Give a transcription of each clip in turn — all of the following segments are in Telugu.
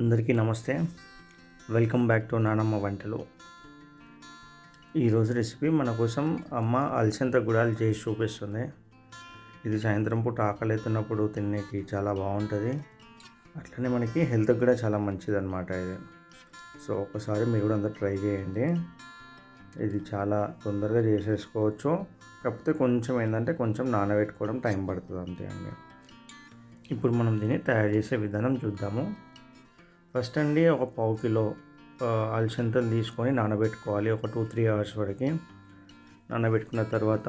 అందరికీ నమస్తే. వెల్కమ్ బ్యాక్ టు నానమ్మ వంటలు. ఈరోజు రెసిపీ మన కోసం అమ్మ అలసంద గుడాలు చేసి చూపిస్తుంది. ఇది సాయంత్రం పూట ఆకలి అవుతున్నప్పుడు తినేకి చాలా బాగుంటుంది. అట్లనే మనకి హెల్త్కి కూడా చాలా మంచిది అనమాట ఇది. సో ఒకసారి మీరు కూడా అందరు ట్రై చేయండి. ఇది చాలా తొందరగా చేసేసుకోవచ్చు. కాకపోతే కొంచెం ఏంటంటే కొంచెం నానబెట్టుకోవడం టైం పడుతుంది అంతే అండి. ఇప్పుడు మనం దీన్ని తయారు చేసే విధానం చూద్దాము. ఫస్ట్ అండి ఒక పావు కిలో అలసందలు తీసుకొని నానబెట్టుకోవాలి. ఒక 2-3 అవర్స్ వరకు నానబెట్టుకున్న తర్వాత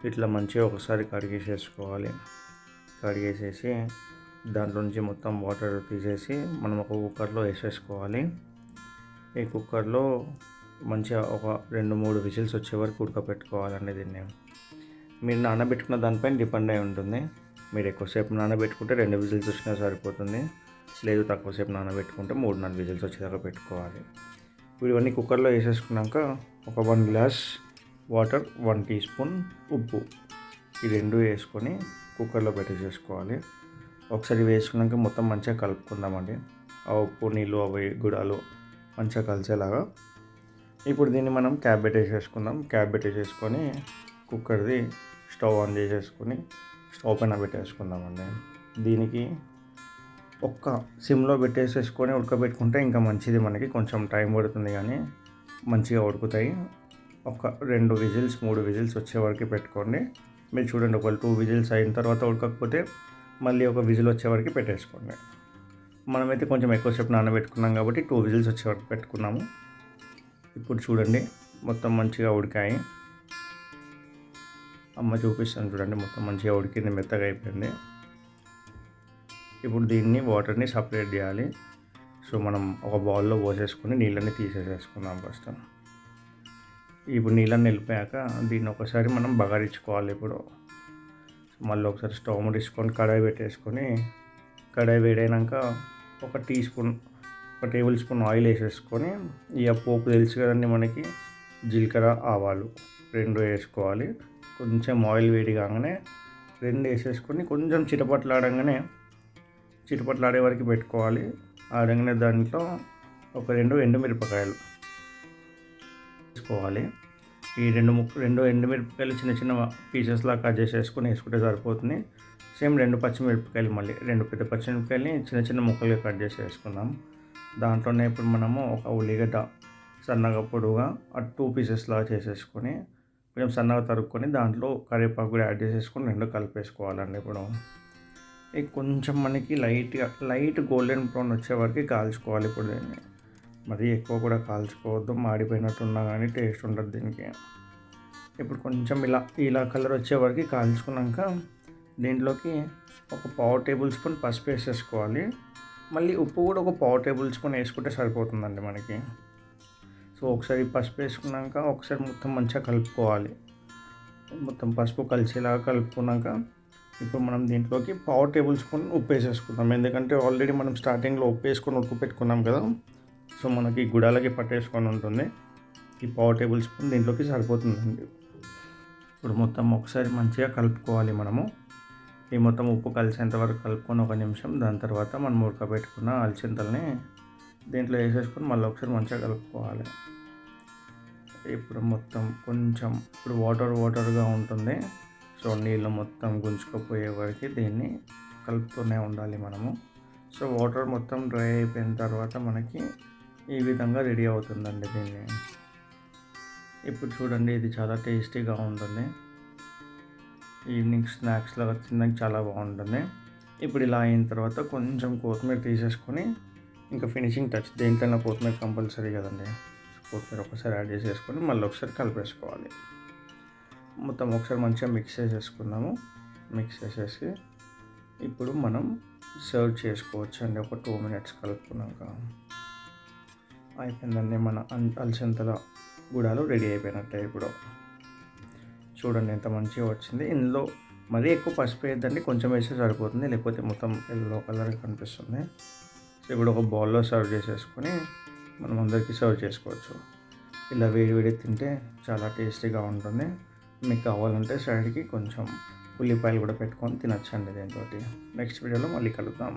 ఇట్లా మంచిగా ఒకసారి కడిగేసేసుకోవాలి. కడిగేసేసి దాంట్లో నుంచి మొత్తం వాటర్ తీసేసి మనం ఒక కుక్కర్లో వేసేసుకోవాలి. ఈ కుక్కర్లో మంచిగా ఒక 2-3 విజిల్స్ వచ్చే వరకు ఉడకపెట్టుకోవాలండి. దీన్ని మీరు నానబెట్టుకున్న దానిపైన డిపెండ్ అయి ఉంటుంది. మీరు ఎక్కువసేపు నానబెట్టుకుంటే 2 విజిల్స్ వచ్చినా సరిపోతుంది. లేదు తక్కువసేపు నానబెట్టుకుంటే 3-4 విజిల్స్ వచ్చేదాకా పెట్టుకోవాలి. ఇప్పుడు ఇవన్నీ కుక్కర్లో వేసేసుకున్నాక ఒక 1 గ్లాస్ వాటర్, 1 టీ స్పూన్ ఉప్పు, ఈ రెండు వేసుకొని కుక్కర్లో పెట్టేసేసుకోవాలి. ఒకసారి వేసుకున్నాక మొత్తం మంచిగా కలుపుకుందామండి. ఆ ఉప్పు నీళ్ళు అవి గుడాలు మంచిగా కలిసేలాగా. ఇప్పుడు దీన్ని మనం క్యాప్ పెట్టేసేసుకుందాం. క్యాప్ పెట్టేసేసుకొని కుక్కర్ది స్టవ్ ఆన్ చేసేసుకొని స్టవ్ పైన పెట్టేసుకుందామండి. దీనికి ఒక్క సిమ్లో పెట్టేసేసుకొని ఉడకబెట్టుకుంటే ఇంకా మంచిది. మనకి కొంచెం టైం పడుతుంది కానీ మంచిగా ఉడుకుతాయి. ఒక 2 విజిల్స్ 3 విజిల్స్ వచ్చే వరకు పెట్టుకోండి. మీరు చూడండి, ఒక 2 విజిల్స్ అయిన తర్వాత ఉడకకపోతే మళ్ళీ ఒక విజిల్ వచ్చే వరకు పెట్టేసుకోండి. మనమైతే కొంచెం ఎక్కువసేపు నానబెట్టుకున్నాం కాబట్టి 2 విజిల్స్ వచ్చే వరకు పెట్టుకున్నాము. ఇప్పుడు చూడండి మొత్తం మంచిగా ఉడికాయి. అమ్మ చూపిస్తాను చూడండి, మొత్తం మంచిగా ఉడికింది, మెత్తగా అయిపోయింది. ఇప్పుడు దీన్ని వాటర్ని సపరేట్ చేయాలి. సో మనం ఒక బౌల్లో పోసేసుకొని నీళ్ళని తీసేసేసుకుందాం ఫస్ట్. ఇప్పుడు నీళ్ళని వెళ్ళిపోయాక దీన్ని ఒకసారి మనం బగారించుకోవాలి. ఇప్పుడు మళ్ళీ ఒకసారి స్టవ్ ముట్టించుకొని కడాయి పెట్టేసుకొని, కడాయి వేడైనాక ఒక టేబుల్ స్పూన్ ఆయిల్ వేసేసుకొని, ఇక పోపు తెలుసు కదండి మనకి, జీలకర్ర ఆవాలు 2 వేసుకోవాలి. కొంచెం ఆయిల్ వేడి కాగానే 2 వేసేసుకొని కొంచెం చిటపట్లాడే వరకు పెట్టుకోవాలి. ఆడగానే దాంట్లో ఒక 2 ఎండుమిరపకాయలు వేసుకోవాలి. ఈ 2 ఎండుమిరపకాయలు చిన్న చిన్న పీసెస్లా కట్ చేసేసుకొని వేసుకుంటే సరిపోతుంది. సేమ్ 2 పచ్చిమిరపకాయలు, మళ్ళీ 2 పెద్ద పచ్చిమిరపకాయలని చిన్న చిన్న ముక్కలుగా కట్ చేసి వేసుకుందాం. దాంట్లోనే ఇప్పుడు మనము ఒక ఉల్లిగడ్డ సన్నగా పొడుగా 2 పీసెస్లా చేసేసుకొని కొంచెం సన్నగా తరుక్కొని దాంట్లో కరివేపాకు కూడా యాడ్ చేసేసుకొని 2 కలిపేసుకోవాలండి. ఇప్పుడు కొంచెం మనకి లైట్ గోల్డెన్ బ్రౌన్ వచ్చే వరకు కాల్చుకోవాలి. ఇప్పుడు దీన్ని మరీ ఎక్కువ కూడా కాల్చుకోవద్దు, మాడిపోయినట్టున్నా కానీ టేస్ట్ ఉండదు దీనికి. ఇప్పుడు కొంచెం ఇలా కలర్ వచ్చే వరకు కాల్చుకున్నాక దీంట్లోకి ఒక పావు టేబుల్ స్పూన్ పసుపు వేసేసుకోవాలి. మళ్ళీ ఉప్పు కూడా ఒక పావు టేబుల్ స్పూన్ వేసుకుంటే సరిపోతుందండి మనకి. సో ఒకసారి పసుపు వేసుకున్నాక ఒకసారి మొత్తం మంచిగా కలుపుకోవాలి. మొత్తం పసుపు కలిసేలాగా కలుపుకున్నాక ఇప్పుడు మనం దీంట్లోకి పావు టేబుల్ స్పూన్ ఉప్పు వేసేసుకుందాం. ఎందుకంటే ఆల్రెడీ మనం స్టార్టింగ్లో ఉప్పు వేసుకొని ఉడకపెట్టుకున్నాం కదా. సో మనకి గుడాలకి పట్టేసుకొని ఉంటుంది. ఈ పావు టేబుల్ స్పూన్ దీంట్లోకి సరిపోతుందండి. ఇప్పుడు మొత్తం ఒకసారి మంచిగా కలుపుకోవాలి మనము. ఈ మొత్తం ఉప్పు కలిసేంత వరకు కలుపుకొని 1 నిమిషం, దాని తర్వాత మనం ఉడకబెట్టుకున్న అలసందల్ని దీంట్లో వేసేసుకొని మళ్ళీ ఒకసారి మంచిగా కలుపుకోవాలి. ఇప్పుడు మొత్తం కొంచెం వాటర్గా ఉంటుంది. సో నీళ్ళు మొత్తం గుంజుకుపోయే వరకు దీన్ని కలుపుతూనే ఉండాలి మనము. సో వాటర్ మొత్తం డ్రై అయిపోయిన తర్వాత మనకి ఈ విధంగా రెడీ అవుతుందండి దీన్ని. ఇప్పుడు చూడండి, ఇది చాలా టేస్టీగా ఉంటుంది. ఈవినింగ్ స్నాక్స్ లాగా తినడానికి చాలా బాగుంటుంది. ఇప్పుడు ఇలా అయిన తర్వాత కొంచెం కొత్తిమీర తీసేసుకొని, ఇంకా ఫినిషింగ్ టచ్, దేంట్లోనే కొత్తిమీర కంపల్సరీ కదండి. కొత్తిమీర ఒకసారి యాడ్ చేసేసుకొని మళ్ళీ ఒకసారి కలిపేసుకోవాలి. మొత్తం ఒకసారి మంచిగా మిక్స్ చేసేసుకున్నాము. మిక్స్ చేసేసి ఇప్పుడు మనం సర్వ్ చేసుకోవచ్చు అండి. ఒక 2 మినిట్స్ కలుపుకున్నాక అయిపోయిందండి. మన అలసందల గుడాలు రెడీ అయిపోయినట్టే. ఇప్పుడు చూడండి ఎంత మంచిగా వచ్చింది. ఇందులో మరీ ఎక్కువ పసుపు వేయద్దండి, కొంచెం వేస్తే సరిపోతుంది, లేకపోతే మొత్తం ఎల్లో కలర్ కనిపిస్తుంది. సో ఇప్పుడు ఒక బౌల్లో సర్వ్ చేసేసుకొని మనం అందరికీ సర్వ్ చేసుకోవచ్చు. ఇలా వేడి తింటే చాలా టేస్టీగా ఉంటుంది. మీకు కావాలంటే సైడ్కి కొంచెం ఉల్లిపాయలు కూడా పెట్టుకొని తినచ్చండి దీంతో. నెక్స్ట్ వీడియోలో మళ్ళీ కలుద్దాం.